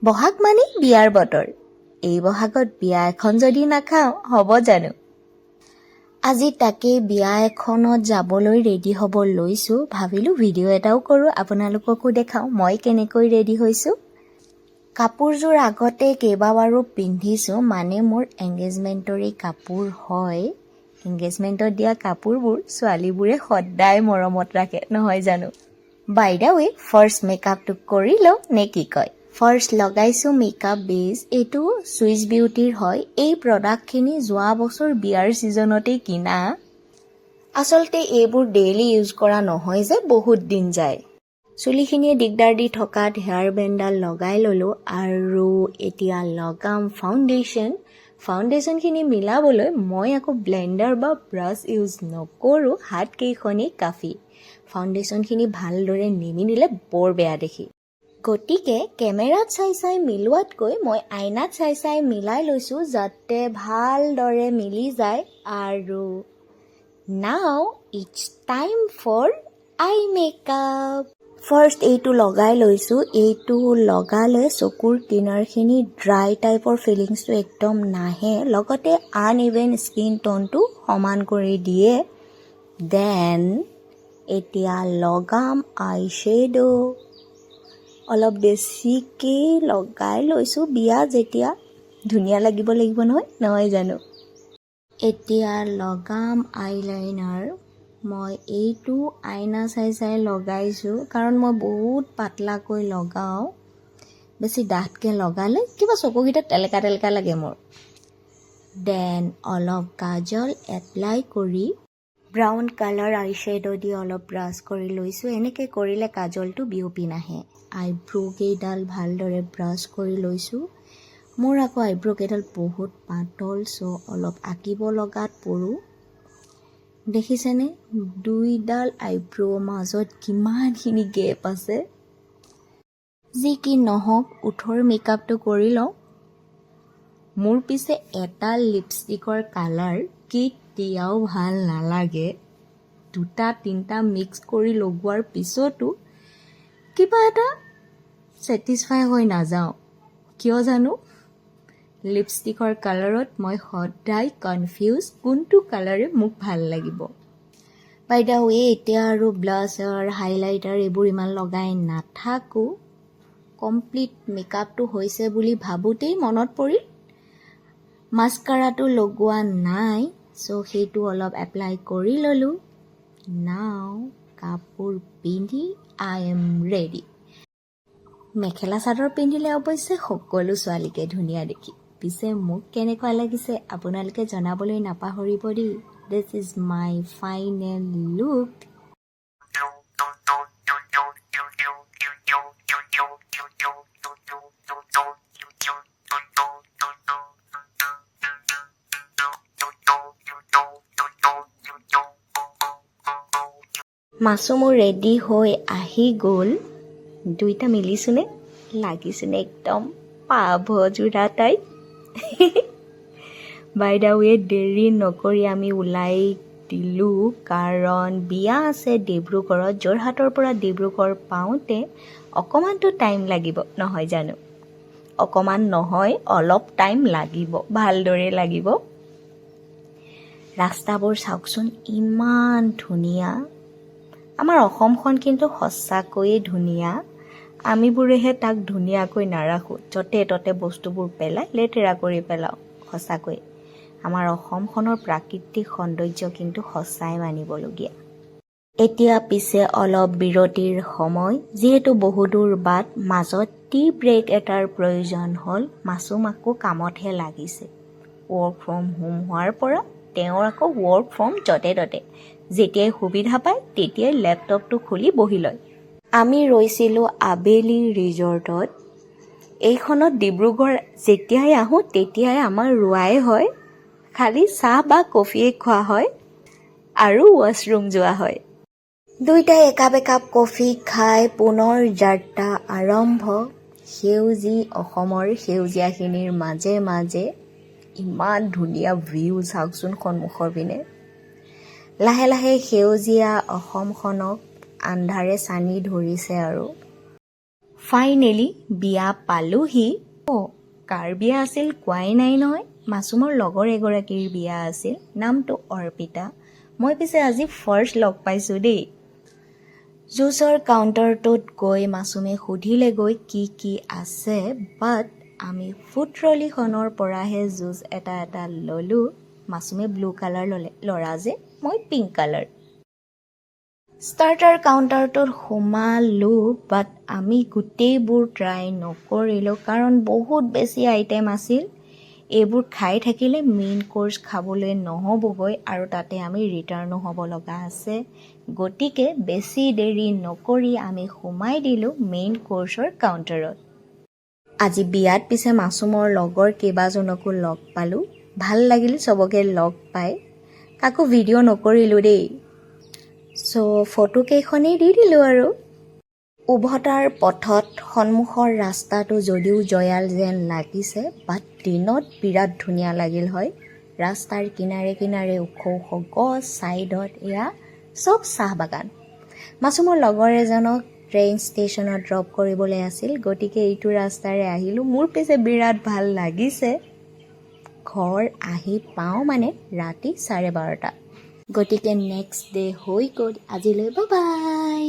বহাগ মানে বিয়াৰ বতৰ। এই বহাগত বিয়া এখন যদি নাখাওঁ হ'ব জানো? আজি তাকে বিয়া এখনত যাবলৈ ৰেডি হ'ব লৈছোঁ। ভাবিলোঁ ভিডিঅ' এটাও কৰোঁ, আপোনালোককো দেখাওঁ মই কেনেকৈ ৰেডি হৈছোঁ। কাপোৰযোৰ আগতে কেইবাবাৰো পিন্ধিছোঁ, মানে মোৰ এংগেজমেণ্টৰে কাপোৰ হয়। এংগেজমেণ্টত দিয়া কাপোৰবোৰ ছোৱালীবোৰে সদায় মৰমত ৰাখে নহয় জানো? বাই দ্য ৱে, ফাৰ্ষ্ট মেকআপটো কৰি লওঁ নে কি কয়? ফাৰ্ষ্ট লগাইছোঁ মেকআপ বেছ। এইটো চুইচ বিউটিৰ হয়। এই প্ৰডাক্টখিনি যোৱা বছৰ বিয়াৰ ছিজনতেই কিনা। আচলতে এইবোৰ ডেইলি ইউজ কৰা নহয় যে, বহুত দিন যায়। চুলিখিনিয়ে দিগদাৰ দি থকাত হেয়াৰ বেণ্ডডাল লগাই ল'লোঁ আৰু এতিয়া লগাম ফাউণ্ডেশ্যন। ফাউণ্ডেশ্যনখিনি মিলাবলৈ মই আকৌ ব্লেণ্ডাৰ বা ব্ৰাছ ইউজ নকৰোঁ, হাতকেইখনেই কাফি। ফাউণ্ডেশ্যনখিনি ভালদৰে নিমিলিলে বৰ বেয়া দেখি। গতিকে কেমেৰাত চাই চাই মিলোৱাতকৈ মই আইনাত চাই চাই মিলাই লৈছোঁ, যাতে ভালদৰে মিলি যায়। আৰু now it's time for eye makeup. First এইটো লগাই লৈছোঁ। এইটো লগালে চকুৰ কিনাৰখিনি ড্ৰাই টাইপৰ ফিলিংছটো একদম নাহে, লগতে আনইভেন স্কিন টোনটো সমান কৰি দিয়ে। দেন এতিয়া লগাম আই শ্বেডো। অলপ বেছিকৈ লগাই লৈছোঁ, বিয়া যেতিয়া ধুনীয়া লাগিব নহয় জানো? এতিয়া লগাম আইলাইনাৰ। মই এইটো আইনা চাই চাই লগাইছোঁ, কাৰণ মই বহুত পাতলাকৈ লগাওঁ। বেছি ডাঠকৈ লগালে কিবা চকুকেইটা টেলেকা টেলেকা লাগে মোৰ। দেন অলপ কাজল এপ্লাই কৰি ব্ৰাউন কালাৰ আইশ্বেডো দি অলপ ব্ৰাছ কৰি লৈছোঁ। এনেকৈ কৰিলে কাজলটো বিয়পি নাহে। আইব্ৰ'কেইডাল ভালদৰে ব্ৰাছ কৰি লৈছোঁ। মোৰ আকৌ আইব্ৰ'কেইডাল বহুত পাতল, চ' অলপ আঁকিব লগাত পৰোঁ। দেখিছেনে দুইডাল আইব্ৰ' মাজত কিমানখিনি গেপ আছে। যি কি নহওক ওঠৰ মেকআপটো কৰি লওঁ। মোৰ পিছে এটা লিপষ্টিকৰ কালাৰ কেতিয়াও ভাল নালাগে। দুটা তিনিটা মিক্স কৰি লগোৱাৰ পিছতো কিবা এটা ছেটিছফাই হৈ নাযাওঁ, কিয় জানো? লিপষ্টিকৰ কালাৰত মই সদায় কনফিউজ, কোনটো কালাৰে মোক ভাল লাগিব। বাই দ্য ৱে, এতিয়া আৰু ব্লাছাৰ হাইলাইটাৰ এইবোৰ ইমান লগাই নাথাকোঁ। কমপ্লিট মেকআপটো হৈছে বুলি ভাবোঁতেই মনত পৰিল মাস্কাৰাটো লগোৱা নাই, চ' সেইটো অলপ এপ্লাই কৰি ল'লোঁ। নাও কাপোৰ পিন্ধি I am ready. Mekhela chador পিন্ধিলে অৱশ্যে সকলো ছোৱালীকে ধুনীয়া দেখি। পিছে মোক কেনেকুৱা লাগিছে আপোনালোকে জনাবলৈ নাপাহৰিব দেই। This is my final look. মাছো মোৰ ৰেডি হৈ আহি গ'ল। দুইটা মিলিছোনে? লাগিছোনে একদম পাভ যোৰা টাইপ? বাই দ্য ৱে, দেৰি নকৰি আমি ওলাই দিলোঁ, কাৰণ বিয়া আছে ডিব্ৰুগড়ত। যোৰহাটৰ পৰা ডিব্ৰুগড় পাওঁতে অকণমানতো টাইম লাগিব নহয় জানো? অকণমান নহয়, অলপ টাইম লাগিব, ভালদৰে লাগিব। ৰাস্তাবোৰ চাওকচোন ইমান ধুনীয়া। আমাৰ অসমখন কিন্তু সঁচাকৈয়ে ধুনীয়া। আমিবোৰেহে তাক ধুনীয়াকৈ নাৰাখোঁ, য'তে ত'তে বস্তুবোৰ পেলাই লেতেৰা কৰি পেলাওঁ। সঁচাকৈ আমাৰ অসমখনৰ প্ৰাকৃতিক সৌন্দৰ্য কিন্তু সঁচাই মানিবলগীয়া। এতিয়া পিছে অলপ বিৰতিৰ সময়, যিহেতু বহুদূৰ বাট, মাজত টি ব্ৰেক এটাৰ প্ৰয়োজন হ'ল। মাছুম আকৌ কামতহে লাগিছে। ৱৰ্ক ফ্ৰম হোম হোৱাৰ পৰা তেওঁৰ আকৌ ৱৰ্ক ফ্ৰম য'তে ত'তে, যেতিয়াই সুবিধা পায় তেতিয়াই লেপটপটো খুলি বহি লয়। আমি ৰৈছিলোঁ আবেলি ৰিজৰ্টত। এইখনত ডিব্ৰুগড় যেতিয়াই আহোঁ তেতিয়াই আমাৰ ৰোৱাই হয়। খালি চাহ বা কফিয়ে খোৱা হয় আৰু ৱাছৰুম যোৱা হয়। দুইটাই একাপ একাপ কফি খাই পুনৰ যাত্ৰা আৰম্ভ। সেউজী অসমৰ সেউজীয়াখিনিৰ মাজে মাজে ইমান ধুনীয়া ভিউ চাওকচোন সন্মুখৰ পিনে। লাহে লাহে সেউজীয়া অসমখনক আন্ধাৰে চানি ধৰিছে আৰু ফাইনেলি বিয়া পালোহি। কাৰ বিয়া আছিল কোৱাই নাই নহয়। মাছুমৰ লগৰ এগৰাকীৰ বিয়া আছিল, নামটো অৰ্পিতা। মই পিছে আজি ফাৰ্ষ্ট লগ পাইছোঁ দেই। জুচৰ কাউণ্টাৰটোত গৈ মাছুমে সুধিলেগৈ কি কি আছে, বাট আমি ফুড ট্ৰলিখনৰ পৰাহে জুচ এটা ল'লোঁ। মাছুমে ব্লু কালাৰ ল'লে, ল'ৰা যে, মই পিংক কালাৰ। ষ্টাৰ্টাৰ কাউণ্টাৰটোত সোমালোঁ, বাট আমি গোটেইবোৰ ট্ৰাই নকৰিলোঁ কাৰণ বহুত বেছি আইটেম আছিল। এইবোৰ খাই থাকিলে মেইন কোৰ্চ খাবলৈ নহ'বগৈ আৰু তাতে আমি ৰিটাৰ্ণো হ'ব লগা আছে। গতিকে বেছি দেৰি নকৰি আমি সোমাই দিলোঁ মেইন কোৰ্চৰ কাউণ্টাৰত। আজি বিয়াত পিছে মাছুমৰ লগৰ কেইবাজনকো লগ পালোঁ। ভাল লাগিল চবকে লগ পাই। কাকো ভিডিঅ' নকৰিলোঁ দেই। ফটো কেইখনেই দি দিলোঁ আৰু। উভতাৰ পথত সন্মুখৰ ৰাস্তাটো যদিও জয়াল যেন লাগিছে, বাট দিনত বিৰাট ধুনীয়া লাগিল হয়। ৰাস্তাৰ কিনাৰে কিনাৰে ওখ ওখ গছ, ছাইডত এয়া চব চাহ বাগান। মাছুমৰ লগৰ এজনক ট্ৰেইন ষ্টেচনত ড্ৰপ কৰিবলৈ আছিল, গতিকে এইটো ৰাস্তাৰে আহিলোঁ। মোৰ পিছে বিৰাট ভাল লাগিছে। ঘৰ আহি পাওঁ মানে ৰাতি 12:30। গতিকে নেক্সট ডে হৈ গ'ল। আজিলৈ বাই বাই।